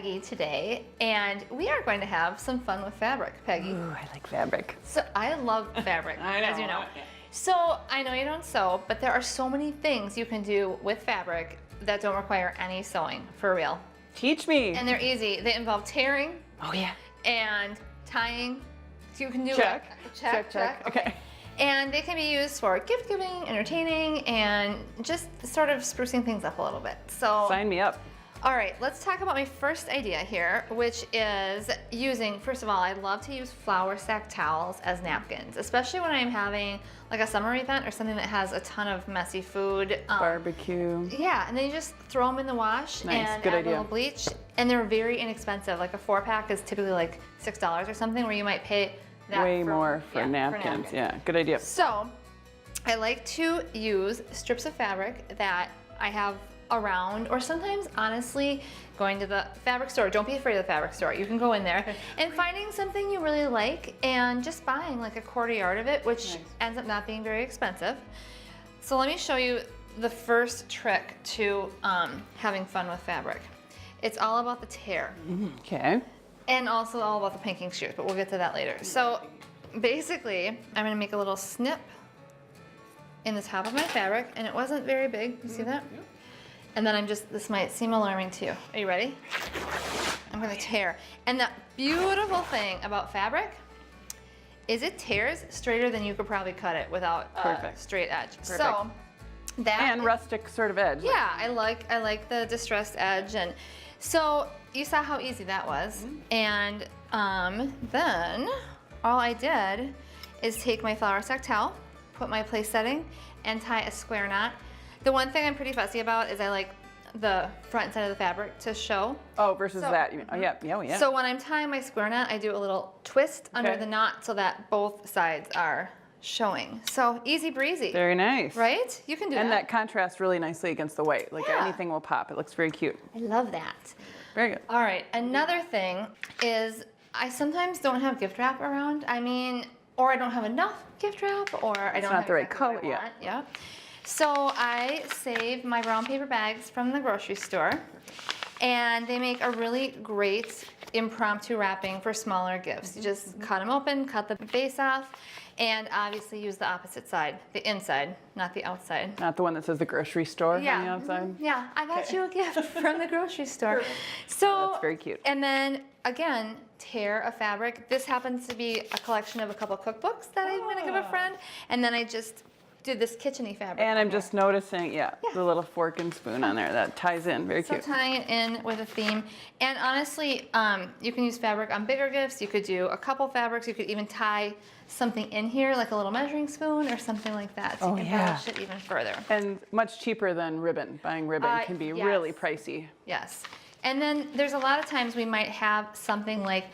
Peggy today, and we are going to have some fun with fabric, Peggy. Ooh, I like fabric. So I love fabric, as you know. So I know you don't sew, but there are so many things you can do with fabric that don't require any sewing, for real. Teach me. And they're easy. They involve tearing. Oh yeah. And tying. So you can do check. Check. Okay. And they can be used for gift giving, entertaining, and just sort of sprucing things up a little bit. So sign me up. All right, let's talk about my first idea here, which is using, first of all, I love to use flour sack towels as napkins, especially when I'm having like a summer event or something that has a ton of messy food. Barbecue. Yeah, and then you just throw them in the wash nice. and Good add idea. a little bleach. And they're very inexpensive. Like a 4-pack is typically like $6 or something, where you might pay that way more for napkins. Yeah, good idea. So I like to use strips of fabric that I have around, or sometimes honestly going to the fabric store. Don't be afraid of the fabric store. You can go in there and finding something you really like and just buying like a 1/4 yard of it, which ends up not being very expensive. So let me show you the first trick to having fun with fabric. It's all about the tear. Okay. And also all about the pinking shears, but we'll get to that later. So basically, I'm gonna make a little snip in the top of my fabric, and it wasn't very big. You see that? And then this might seem alarming to you. Are you ready? I'm gonna tear. And the beautiful thing about fabric is it tears straighter than you could probably cut it without a straight edge. Perfect. So that and rustic sort of edge. Yeah, I like the distressed edge, and so you saw how easy that was. And then all I did is take my flour sack towel, put my place setting, and tie a square knot. The one thing I'm pretty fussy about is I like the front side of the fabric to show. Oh, versus that. Oh, yeah. So when I'm tying my square knot, I do a little twist under the knot so that both sides are showing. So easy breezy. Very nice. Right? You can do that. And that contrasts really nicely against the white. Like anything will pop. It looks very cute. I love that. Very good. All right, another thing is I sometimes don't have gift wrap around. I mean, or I don't have enough gift wrap, or I don't have the right exactly color. what I want. Yeah. So I save my brown paper bags from the grocery store, and they make a really great impromptu wrapping for smaller gifts. You just cut them open, cut the base off, and obviously use the opposite side, the inside, not the outside. Not the one that says the grocery store on the outside? Yeah, I got you a gift from the grocery store. So that's very cute. And then again, tear a fabric. This happens to be a collection of a couple cookbooks that I'm gonna give a friend, and then I just did this kitchen-y fabric. And I'm just noticing, the little fork and spoon on there. That ties in, very cute. So tying it in with a theme. And honestly, you can use fabric on bigger gifts. You could do a couple fabrics. You could even tie something in here, like a little measuring spoon or something like that. So you can polish it even further. And much cheaper than ribbon. Buying ribbon can be really pricey. Yes. And then there's a lot of times we might have something like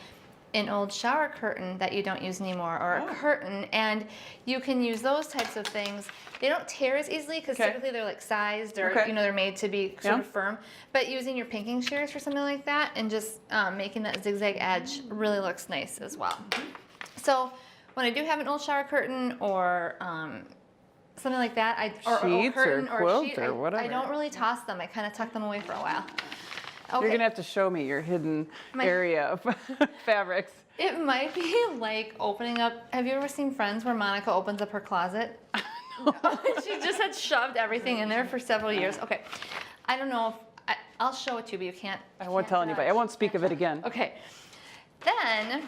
an old shower curtain that you don't use anymore, or a curtain, and you can use those types of things. They don't tear as easily because typically they're like sized, or they're made to be sort of firm. But using your pinking shears for something like that and just making that zigzag edge really looks nice as well. So when I do have an old shower curtain or something like that, or a curtain or a sheet, I don't really toss them. I kind of tuck them away for a while. Okay. You're gonna have to show me your hidden area of fabrics. It might be like opening up. Have you ever seen Friends where Monica opens up her closet? No. She just had shoved everything in there for several years. Okay, I don't know if I'll show it to you, but you can't. I won't tell anybody. I won't speak of it again. Okay, then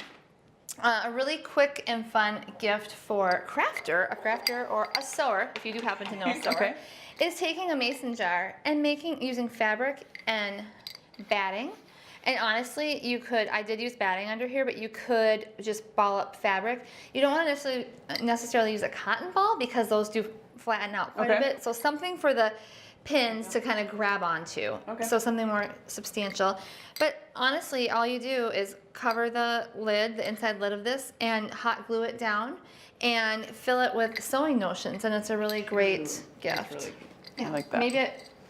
a really quick and fun gift for a crafter or a sewer, if you do happen to know a sewer, is taking a mason jar and using fabric and batting. And honestly, I did use batting under here, but you could just ball up fabric. You don't want to necessarily use a cotton ball because those do flatten out quite a bit. So something for the pins to kind of grab onto. So something more substantial. But honestly, all you do is cover the inside lid of this, and hot glue it down and fill it with sewing notions. And it's a really great gift. Really, I like that. Maybe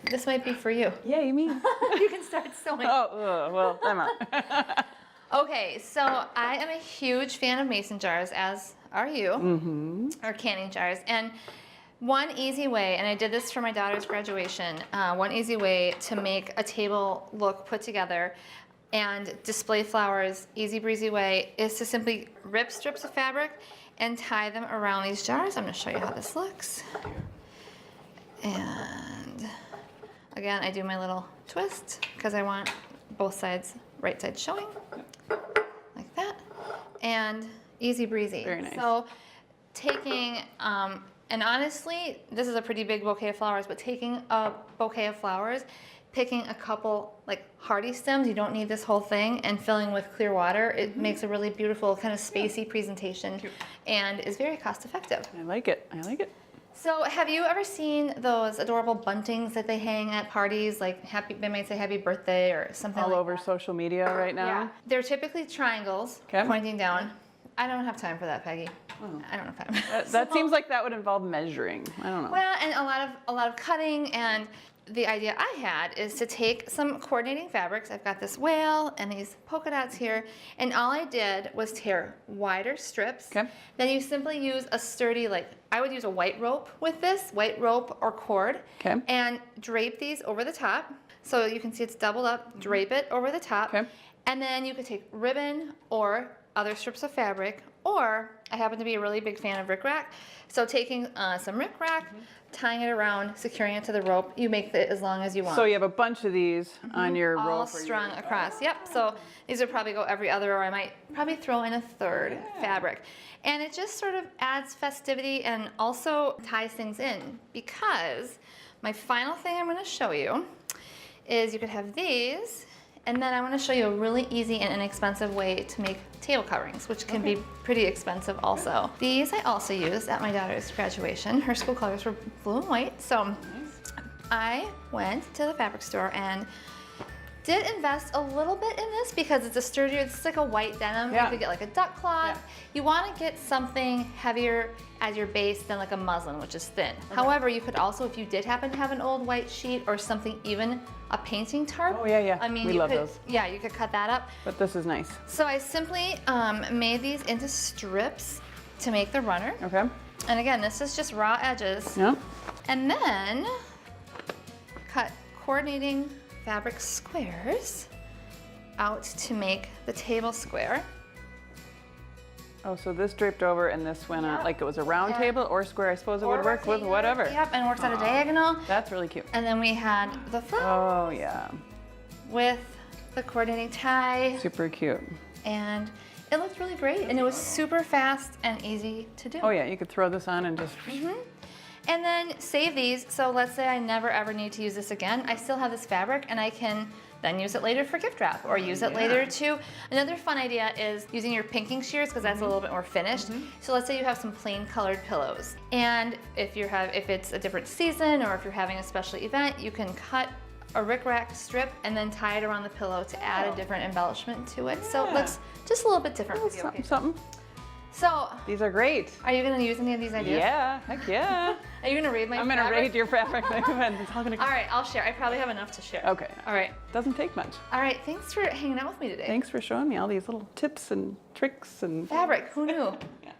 this might be for you. Yeah, you mean? You can start sewing. Well, I'm out. Okay, so I am a huge fan of mason jars, as are you, or canning jars. And one easy way, and I did this for my daughter's graduation, one easy way to make a table look put together and display flowers, easy breezy way is to simply rip strips of fabric and tie them around these jars. I'm gonna show you how this looks. And again, I do my little twist because I want both sides, right side showing, like that, and easy breezy. Very nice. So taking, and honestly, this is a pretty big bouquet of flowers, but taking a bouquet of flowers, picking a couple like hardy stems, you don't need this whole thing, and filling with clear water, it makes a really beautiful kind of spacey presentation and is very cost effective. I like it. I like it. So have you ever seen those adorable buntings that they hang at parties, like they might say happy birthday or something All like over that? social media right now. Yeah. They're typically triangles pointing down. I don't have time for that, Peggy. Oh. I don't have time. That seems like that would involve measuring. I don't know. Well, and a lot of cutting, and the idea I had is to take some coordinating fabrics. I've got this whale and these polka dots here, and all I did was tear wider strips. Okay. Then you simply use a sturdy, like I would use a white rope with this, white rope or cord, Okay. and drape these over the top. So you can see it's doubled up, drape it over the top. Okay. And then you could take ribbon or other strips of fabric, or I happen to be a really big fan of rickrack. So taking some rickrack, tying it around, securing it to the rope, you make it as long as you want. So you have a bunch of these on your rope. All strung across. Yep. So these would probably go every other, or I might probably throw in a third fabric. And it just sort of adds festivity and also ties things in, because my final thing I'm going to show you is you could have these, and then I want to show you a really easy and inexpensive way to make table coverings, which can be pretty expensive also. These I also used at my daughter's graduation. Her school colors were blue and white, so I went to the fabric store and did invest a little bit in this because it's a sturdier, it's like a white denim. Yeah. You could get like a duck cloth. Yeah. You want to get something heavier as your base than like a muslin, which is thin. However, you could also, if you did happen to have an old white sheet or something, even a painting tarp. Oh, yeah, yeah. I mean, We you love could, those. yeah, you could cut that up. But this is nice. So I simply made these into strips to make the runner. Okay. And again, this is just raw edges. Yeah. And then cut coordinating fabric squares out to make the table square. Oh, so this draped over and this went on, like it was a round Yeah. table or square. I suppose it would work with rectangular. whatever. Yep, and works at a diagonal. That's really cute. And then we had the front Oh, yeah. with the coordinating tie, Super cute. and it looked really great, and it was super fast and easy to do. Oh, yeah. You could throw this on and just. And then save these, so let's say I never ever need to use this again. I still have this fabric, and I can then use it later for gift wrap, or use it later to. Another fun idea is using your pinking shears, because that's a little bit more finished. So let's say you have some plain colored pillows, and if it's a different season or if you're having a special event, you can cut a rickrack strip and then tie it around the pillow to add a different embellishment to it. So it looks just a little bit different. for the Something, occasion. something. So These are great. are you gonna use any of these ideas? Yeah, heck yeah. Are you gonna read my I'm gonna fabric? raid your fabric. It's all gonna go. All right, I'll share. I probably have enough to share. Okay. All right. Doesn't take much. All right, thanks for hanging out with me today. Thanks for showing me all these little tips and tricks and. Fabric, who knew? Yeah.